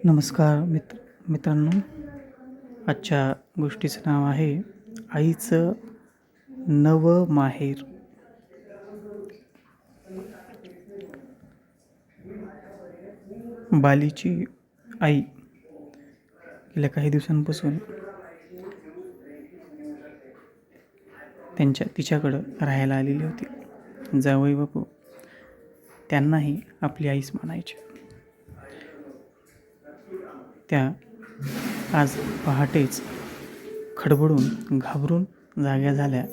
नमस्कार मित्रांनो. आजच्या गोष्टीचं नाव आहे आईचं नवं माहेर. बालीची आई गेल्या काही दिवसांपासून तिच्याकडं राहायला आलेली होती. जावई बापू त्यांनाही आपली आईच मानायची. त्या आज पहाटेच खडबडून घाबरून जाग्या झाल्या.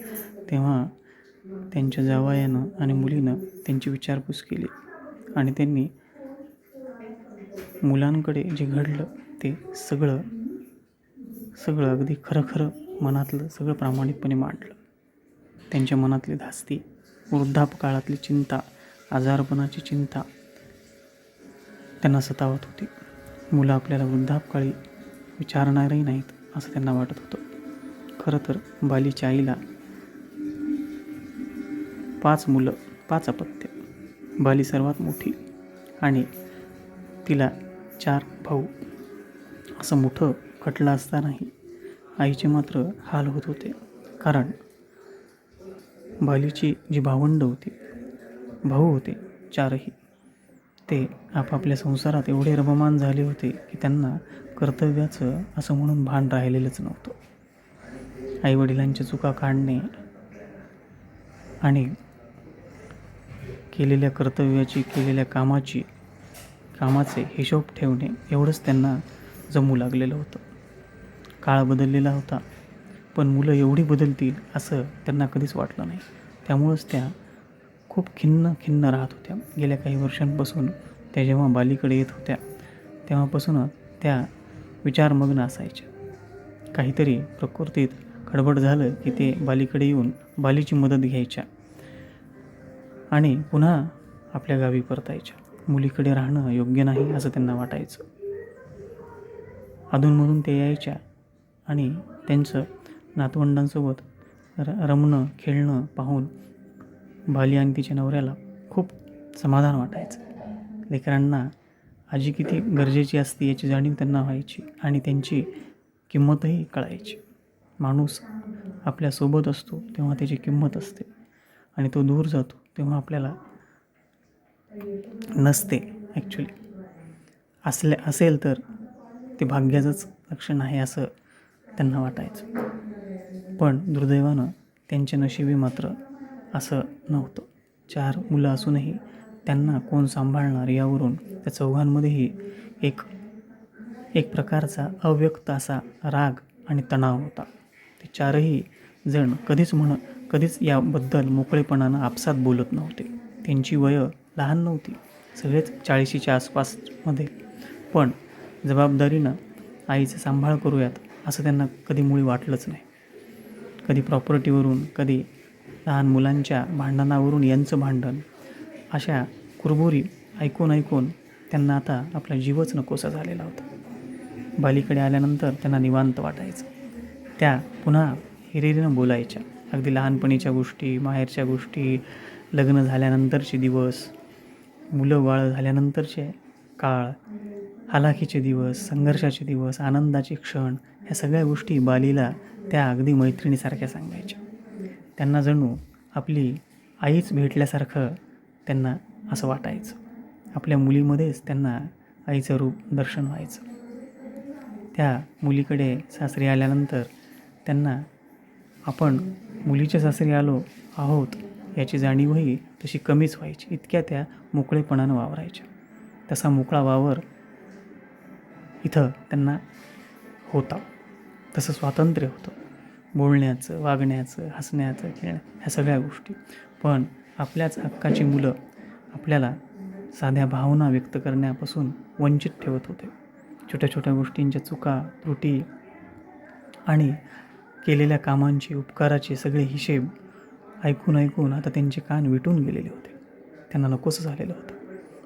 तेव्हा त्यांच्या जावयानं आणि मुलीनं त्यांची विचारपूस केली आणि त्यांनी मुलांकडे जे घडलं ते सगळं अगदी खरं मनातलं सगळं प्रामाणिकपणे मांडलं. त्यांच्या मनातली धास्ती, वृद्धापकाळातली चिंता, आजारपणाची चिंता त्यांना सतावत होती. मुलं आपल्याला वृद्धापकाळी विचारणारही नाहीत असं त्यांना वाटत होतं. खरं तर बालीच्या आईला 5 मुलं, 5 अपत्य. बाली सर्वात मोठी आणि तिला 4 भाऊ. असं मोठं खटलं असतानाही आईचे मात्र हाल होत होते. कारण बालीची जी भावंडं होती, भाऊ होते 4ही, ते आपापल्या संसारात एवढे रममाण झाले होते की त्यांना कर्तव्याचं असं म्हणून भान राहिलेलंच नव्हतं. आईवडिलांच्या चुका काढणे आणि केलेल्या कर्तव्याची, केलेल्या कामाचे हिशोब ठेवणे एवढंच त्यांना जमू लागलेलं होतं. काळ बदललेला होता, पण मुलं एवढी बदलतील असं त्यांना कधीच वाटलं नाही. त्यामुळंच त्या खूप खिन्न राहत होत्या. गेल्या काही वर्षांपासून त्या जेव्हा बालीकडे येत होत्या तेव्हापासून त्या विचारमग्न असायच्या. काहीतरी प्रकृतीत खडबड झालं की ते बालीकडे येऊन बालीची मदत घ्यायच्या आणि पुन्हा आपल्या गावी परतायच्या. मुलीकडे राहणं योग्य नाही असं त्यांना वाटायचं. अधूनमधून ते यायच्या आणि त्यांचं नातवंडांसोबत रमणं खेळणं पाहून बाली आणि तिच्या नवऱ्याला खूप समाधान वाटायचं. लेकरांना आजी किती गरजेची असते याची जाणीव त्यांना व्हायची आणि त्यांची किंमतही कळायची. माणूस आपल्यासोबत असतो तेव्हा त्याची किंमत असते आणि तो दूर जातो तेव्हा आपल्याला नसते. ॲक्च्युली असेल तर ते भाग्याचंच लक्षण आहे असं त्यांना वाटायचं. पण दुर्दैवानं त्यांच्या नशिबी मात्र असं नव्हतं. 4 मुलं असूनही त्यांना कोण सांभाळणार यावरून त्या चौघांमध्येही एक प्रकारचा अव्यक्त असा राग आणि तणाव होता. ते 4ही जण कधीच याबद्दल मोकळेपणानं आपसात बोलत नव्हते. त्यांची वयं लहान नव्हती, सगळेच 40च्या आसपासमध्ये. पण जबाबदारीनं आईचा सांभाळ करूयात असं त्यांना कधी मुळी वाटलंच नाही. कधी प्रॉपर्टीवरून, कधी लहान मुलांच्या भांडणावरून यांचं भांडण, अशा कुरबुरी ऐकून त्यांना आता आपला जीवच नकोसा झालेला होता. बालीकडे आल्यानंतर त्यांना निवांत वाटायचं. त्या पुन्हा हिरिरीनं बोलायच्या. अगदी लहानपणीच्या गोष्टी, माहेरच्या गोष्टी, लग्न झाल्यानंतरचे दिवस, मुलं बाळ झाल्यानंतरचे काळ, हालाखीचे दिवस, संघर्षाचे दिवस, आनंदाचे क्षण, ह्या सगळ्या गोष्टी बालीला त्या अगदी मैत्रिणीसारख्या सांगायच्या. त्यांना जणू आपली आईच भेटल्यासारखं त्यांना असं वाटायचं. आपल्या मुलीमध्येच त्यांना आईचं रूप दर्शन व्हायचं. त्या मुलीकडे सासरी आल्यानंतर त्यांना आपण मुलीच्या सासरी आलो आहोत याची जाणीवही तशी कमीच व्हायची. इतक्या त्या मोकळेपणानं वावरायच्या. तसा मोकळा वावर इथं त्यांना होता. तसं स्वातंत्र्य होतं बोलण्याचं, वागण्याचं, हसण्याचं, खेळण्याचं, ह्या सगळ्या गोष्टी. पण आपल्याच हक्काची मुलं आपल्याला साध्या भावना व्यक्त करण्यापासून वंचित ठेवत होते. छोट्या गोष्टींच्या चुका, त्रुटी आणि केलेल्या कामांचे, उपकाराचे सगळे हिशेब ऐकून आता त्यांचे कान विटून गेलेले होते. त्यांना नकोसं झालेलं होतं.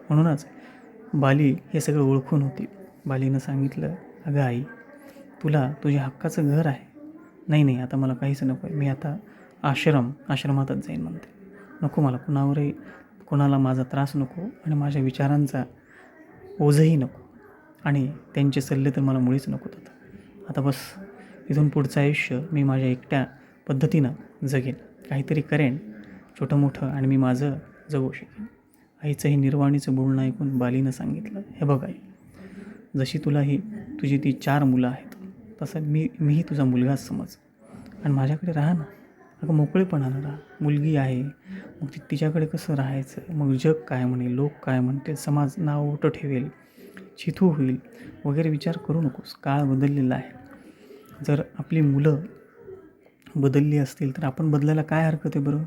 म्हणूनच बाली हे सगळं ओळखून होती. बालीनं सांगितलं, अगं आई, तुला तुझ्या हक्काचं घर आहे. नाही आता मला काहीच नको आहे. मी आता आश्रमातच जाईन म्हणते. नको मला कोणाला माझा त्रास नको आणि माझ्या विचारांचा ओझही नको. आणि त्यांचे सल्ले तर मला मुळीच नकोत आता बस. इथून पुढचं आयुष्य मी माझ्या एकट्या पद्धतीनं जगेन, काहीतरी करेन छोटं मोठं आणि मी माझं जगू शकेन. आईचं हे निर्वाणीचं बोलणं ऐकून बालीनं सांगितलं, हे बघ आई, जशी तुझी ती 4 मुलं आहेत तसं मीही तुझा मुलगाच समज आणि माझ्याकडे राहा ना. अगं मोकळेपणानं राहा. मुलगी आहे, मग तिच्याकडे कसं राहायचं, मग जग काय म्हणेल, लोक काय म्हणतील, समाज नाव उलटं ठेवेल, चिथू होईल वगैरे विचार करू नकोस. काळ बदललेला आहे. जर आपली मुलं बदलली असतील तर आपण बदलायला काय हरकत आहे बरं?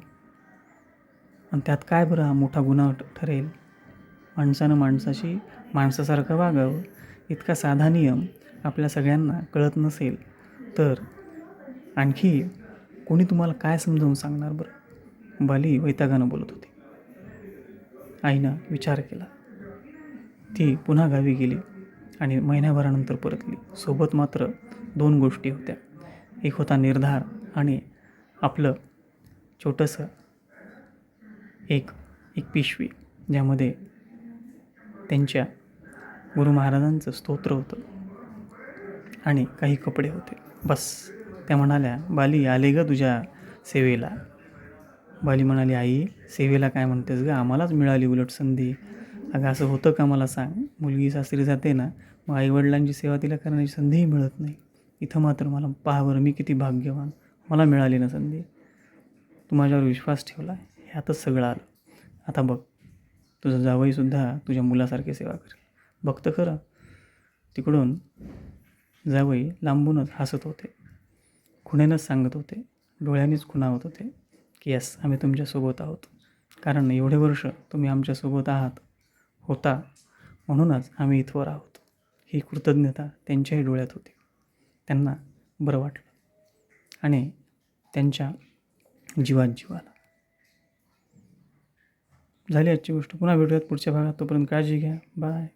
आणि त्यात काय बरं हा मोठा गुन्हा ठरेल? माणसानं माणसासारखं वागावं, इतका साधा नियम आपल्या सगळ्यांना कळत नसेल तर आणखी कोणी तुम्हाला काय समजावून सांगणार बरं? बाली वैतागानं बोलत होती. आईनं विचार केला. ती पुन्हा गावी गेली आणि महिन्याभरानंतर परतली. सोबत मात्र 2 गोष्टी होत्या. एक होता निर्धार आणि आपलं छोटंसं एक पिशवी, ज्यामध्ये त्यांच्या गुरु महाराजांचं स्तोत्र होतं आणि काही कपडे होते. बस. त्या म्हणाल्या, बाली आले ग तुझ्या सेवेला. बाली म्हणाली, आई सेवेला काय म्हणतेस ग, आम्हालाच मिळाली उलट संधी. अगं असं होतं का मला सांग. मुलगी सासरी जाते ना, मग आईवडिलांची सेवा तिला करण्याची संधीही मिळत नाही. इथं मात्र मला पहा बरं, मी किती भाग्यवान, मला मिळाली ना संधी. तू माझ्यावर विश्वास ठेवला, ह्यातच सगळं आलं. आता बघ, तुझा जावईसुद्धा तुझ्या मुलासारखी सेवा करेल. बघतं खरं. तिकडून जावई लांबूनच हसत होते, खुणेनंच सांगत होते, डोळ्यांनीच खुणावत होते की यस, आम्ही तुमच्यासोबत आहोत. कारण एवढे वर्ष तुम्ही आमच्यासोबत होता म्हणूनच आम्ही इथवर आहोत. ही कृतज्ञता त्यांच्याही डोळ्यात होती. त्यांना बरं वाटलं आणि त्यांच्या जीवात जीव आला. झाली आजची गोष्ट. पुन्हा भेटूयात पुढच्या भागात. तोपर्यंत काळजी घ्या. बाय.